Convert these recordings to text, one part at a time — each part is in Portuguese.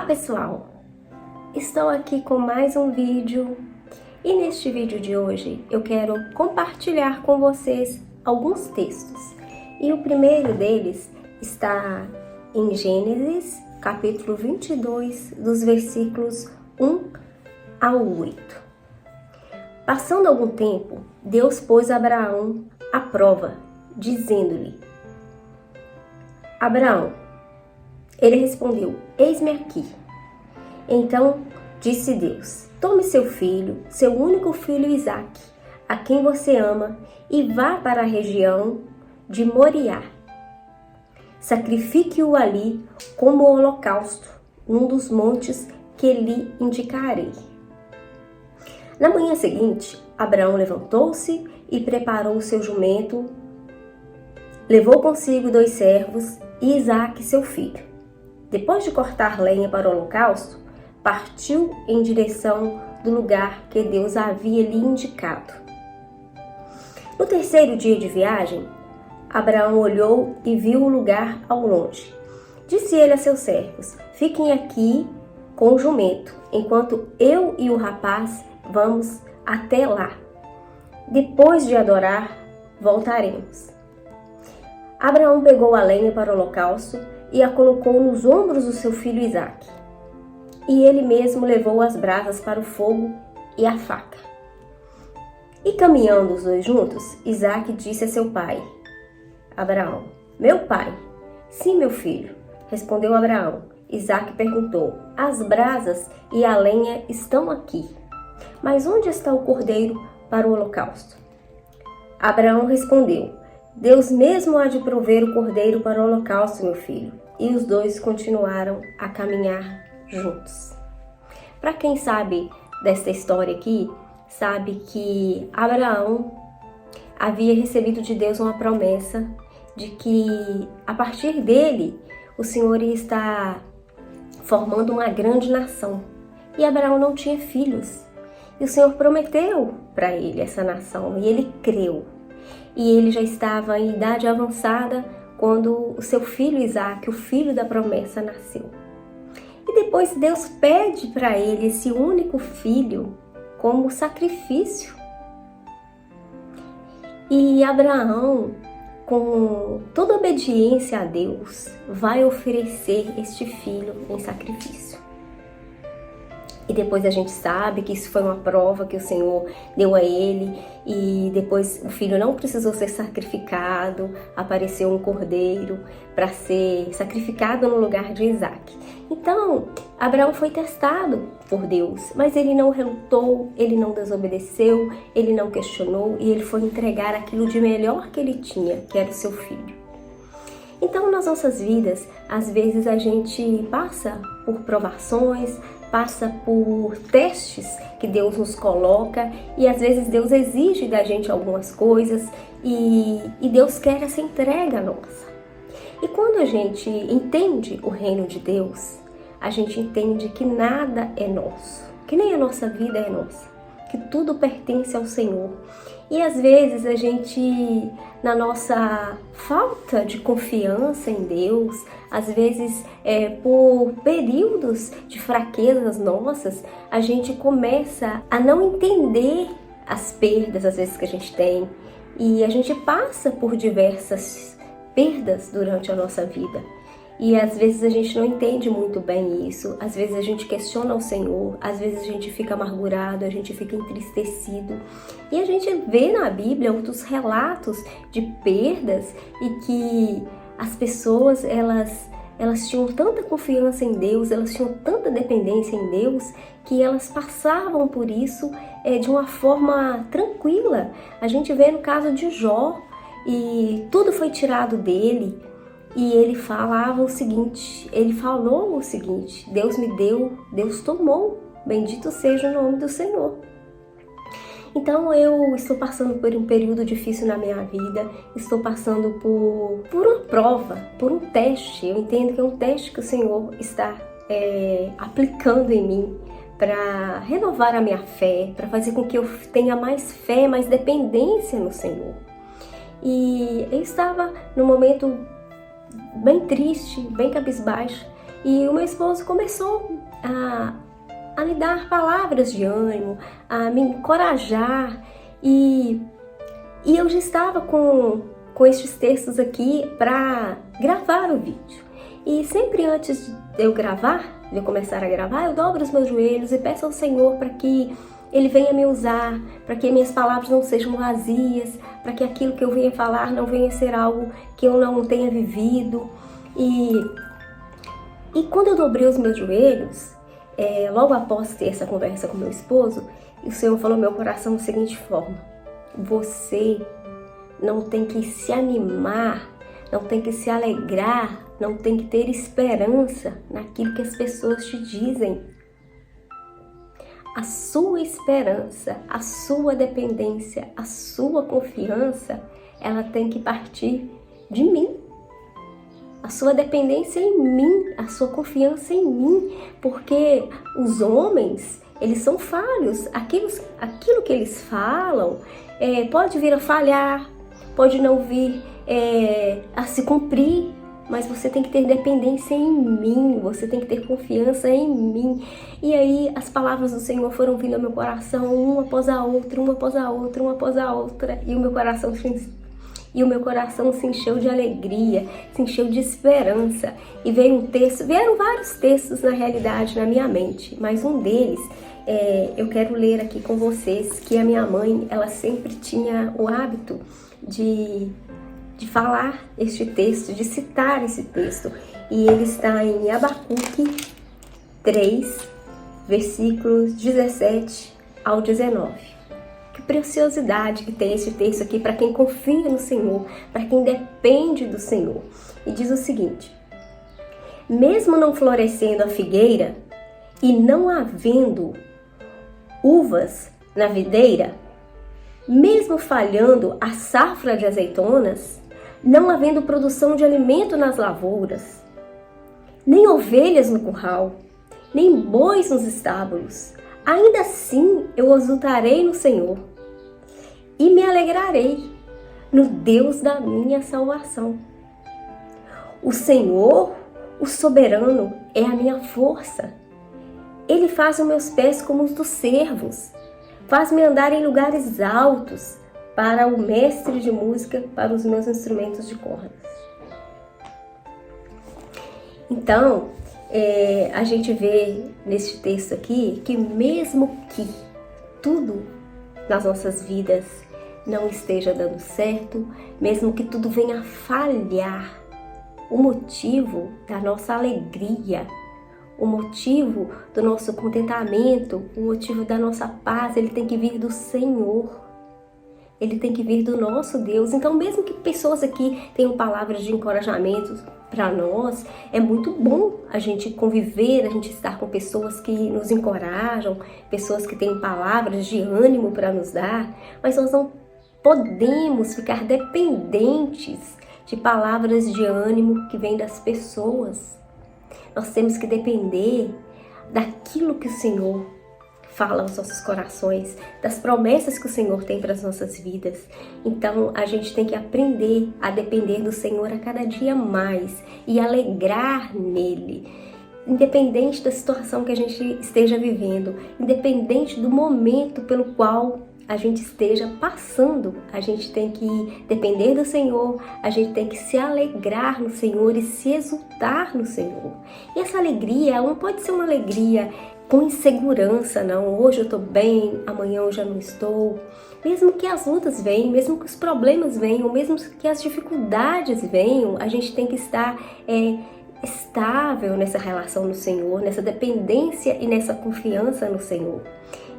pessoal, estou aqui com mais um vídeo e neste vídeo de hoje eu quero compartilhar com vocês alguns textos e o primeiro deles está em Gênesis capítulo 22 dos versículos 1 ao 8. Passando algum tempo, Deus pôs Abraão à prova, dizendo-lhe: Abraão. Ele respondeu: Eis-me aqui. Então disse Deus: Tome seu filho, seu único filho Isaque, a quem você ama, e vá para a região de Moriá. Sacrifique-o ali como holocausto, num dos montes que lhe indicarei. Na manhã seguinte, Abraão levantou-se e preparou o seu jumento, levou consigo 2 servos e Isaque, seu filho. Depois de cortar lenha para o holocausto, partiu em direção do lugar que Deus havia lhe indicado. No terceiro dia de viagem, Abraão olhou e viu o lugar ao longe. Disse ele a seus servos: Fiquem aqui com o jumento, enquanto eu e o rapaz vamos até lá. Depois de adorar, voltaremos. Abraão pegou a lenha para o holocausto e a colocou nos ombros do seu filho Isaque. E ele mesmo levou as brasas para o fogo e a faca. E caminhando os dois juntos, Isaque disse a seu pai, Abraão: Meu pai. Sim, meu filho, respondeu Abraão. Isaque perguntou: As brasas e a lenha estão aqui, mas onde está o cordeiro para o holocausto? Abraão respondeu: Deus mesmo há de prover o cordeiro para o holocausto, meu filho. E os dois continuaram a caminhar juntos. Para quem sabe desta história aqui, sabe que Abraão havia recebido de Deus uma promessa de que a partir dele o Senhor ia estar formando uma grande nação. E Abraão não tinha filhos. E o Senhor prometeu para ele essa nação e ele creu. E ele já estava em idade avançada quando o seu filho Isaque, o filho da promessa, nasceu. E depois Deus pede para ele esse único filho como sacrifício. E Abraão, com toda obediência a Deus, vai oferecer este filho em sacrifício. E depois a gente sabe que isso foi uma prova que o Senhor deu a ele. E depois o filho não precisou ser sacrificado. Apareceu um cordeiro para ser sacrificado no lugar de Isaque. Então, Abraão foi testado por Deus. Mas ele não relutou, ele não desobedeceu, ele não questionou. E ele foi entregar aquilo de melhor que ele tinha, que era o seu filho. Então, nas nossas vidas, às vezes a gente passa por provações, passa por testes que Deus nos coloca e às vezes Deus exige da gente algumas coisas e Deus quer essa entrega nossa. E quando a gente entende o reino de Deus, a gente entende que nada é nosso, que nem a nossa vida é nossa, que tudo pertence ao Senhor. E às vezes a gente, na nossa falta de confiança em Deus, às vezes por períodos de fraquezas nossas, a gente começa a não entender as perdas às vezes que a gente tem. E a gente passa por diversas perdas durante a nossa vida. E às vezes a gente não entende muito bem isso, às vezes a gente questiona o Senhor, às vezes a gente fica amargurado, a gente fica entristecido. E a gente vê na Bíblia outros relatos de perdas e que as pessoas, elas tinham tanta confiança em Deus, elas tinham tanta dependência em Deus, que elas passavam por isso de uma forma tranquila. A gente vê no caso de Jó, e tudo foi tirado dele. E ele falou o seguinte: Deus me deu, Deus tomou, bendito seja o nome do Senhor. Então eu estou passando por um período difícil na minha vida, estou passando por uma prova, por um teste. Eu entendo que é um teste que o Senhor está aplicando em mim para renovar a minha fé, para fazer com que eu tenha mais fé, mais dependência no Senhor. E eu estava num momento bem triste, bem cabisbaixo, e o meu esposo começou a me dar palavras de ânimo, a me encorajar. E eu já estava com estes textos aqui para gravar o vídeo. E sempre antes de eu começar a gravar, eu dobro os meus joelhos e peço ao Senhor para que Ele venha me usar, para que minhas palavras não sejam vazias, para que aquilo que eu venha falar não venha ser algo que eu não tenha vivido. E quando eu dobrei os meus joelhos, logo após ter essa conversa com meu esposo, o Senhor falou no meu coração da seguinte forma: você não tem que se animar, não tem que se alegrar, não tem que ter esperança naquilo que as pessoas te dizem. A sua esperança, a sua dependência, a sua confiança, ela tem que partir de mim. A sua dependência em mim, a sua confiança em mim, porque os homens, eles são falhos. Aquilo que eles falam pode vir a falhar, pode não vir a se cumprir, mas você tem que ter dependência em mim, você tem que ter confiança em mim. E aí as palavras do Senhor foram vindo ao meu coração, uma após a outra, uma após a outra, uma após a outra, e o meu coração se encheu de alegria, se encheu de esperança. E vieram vários textos na realidade na minha mente, mas um deles eu quero ler aqui com vocês, que a minha mãe, ela sempre tinha o hábito de falar este texto, de citar esse texto. E ele está em Abacuque 3, versículos 17 ao 19. Que preciosidade que tem esse texto aqui para quem confia no Senhor, para quem depende do Senhor. E diz o seguinte: mesmo não florescendo a figueira e não havendo uvas na videira, mesmo falhando a safra de azeitonas, não havendo produção de alimento nas lavouras, nem ovelhas no curral, nem bois nos estábulos, ainda assim eu exultarei no Senhor e me alegrarei no Deus da minha salvação. O Senhor, o soberano, é a minha força. Ele faz os meus pés como os dos servos, faz-me andar em lugares altos, para o mestre de música, para os meus instrumentos de cordas. Então, a gente vê neste texto aqui que mesmo que tudo nas nossas vidas não esteja dando certo, mesmo que tudo venha a falhar, o motivo da nossa alegria, o motivo do nosso contentamento, o motivo da nossa paz, ele tem que vir do Senhor. Ele tem que vir do nosso Deus. Então, mesmo que pessoas aqui tenham palavras de encorajamento para nós, é muito bom a gente conviver, a gente estar com pessoas que nos encorajam, pessoas que têm palavras de ânimo para nos dar, mas nós não podemos ficar dependentes de palavras de ânimo que vêm das pessoas. Nós temos que depender daquilo que o Senhor fala aos nossos corações, das promessas que o Senhor tem para as nossas vidas. Então, a gente tem que aprender a depender do Senhor a cada dia mais e alegrar nele. Independente da situação que a gente esteja vivendo, independente do momento pelo qual a gente esteja passando, a gente tem que depender do Senhor, a gente tem que se alegrar no Senhor e se exultar no Senhor. E essa alegria não pode ser uma alegria com insegurança, não. Hoje eu tô bem, amanhã eu já não estou. Mesmo que as lutas venham, mesmo que os problemas venham, mesmo que as dificuldades venham, a gente tem que estar estável nessa relação no Senhor, nessa dependência e nessa confiança no Senhor.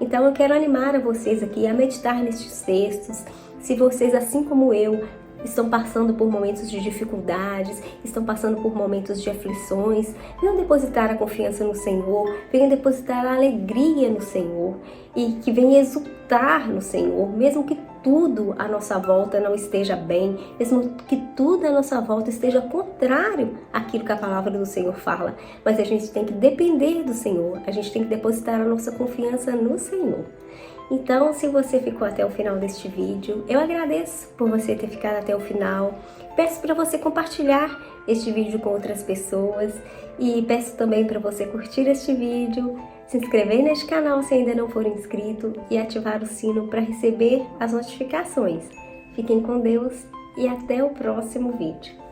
Então eu quero animar a vocês aqui a meditar nestes textos. Se vocês, assim como eu, estão passando por momentos de dificuldades, estão passando por momentos de aflições, venham depositar a confiança no Senhor, venham depositar a alegria no Senhor e que venham exultar no Senhor, mesmo que tudo à nossa volta não esteja bem, mesmo que tudo à nossa volta esteja contrário àquilo que a palavra do Senhor fala, mas a gente tem que depender do Senhor, a gente tem que depositar a nossa confiança no Senhor. Então, se você ficou até o final deste vídeo, eu agradeço por você ter ficado até o final. Peço para você compartilhar este vídeo com outras pessoas e peço também para você curtir este vídeo, se inscrever neste canal se ainda não for inscrito e ativar o sino para receber as notificações. Fiquem com Deus e até o próximo vídeo.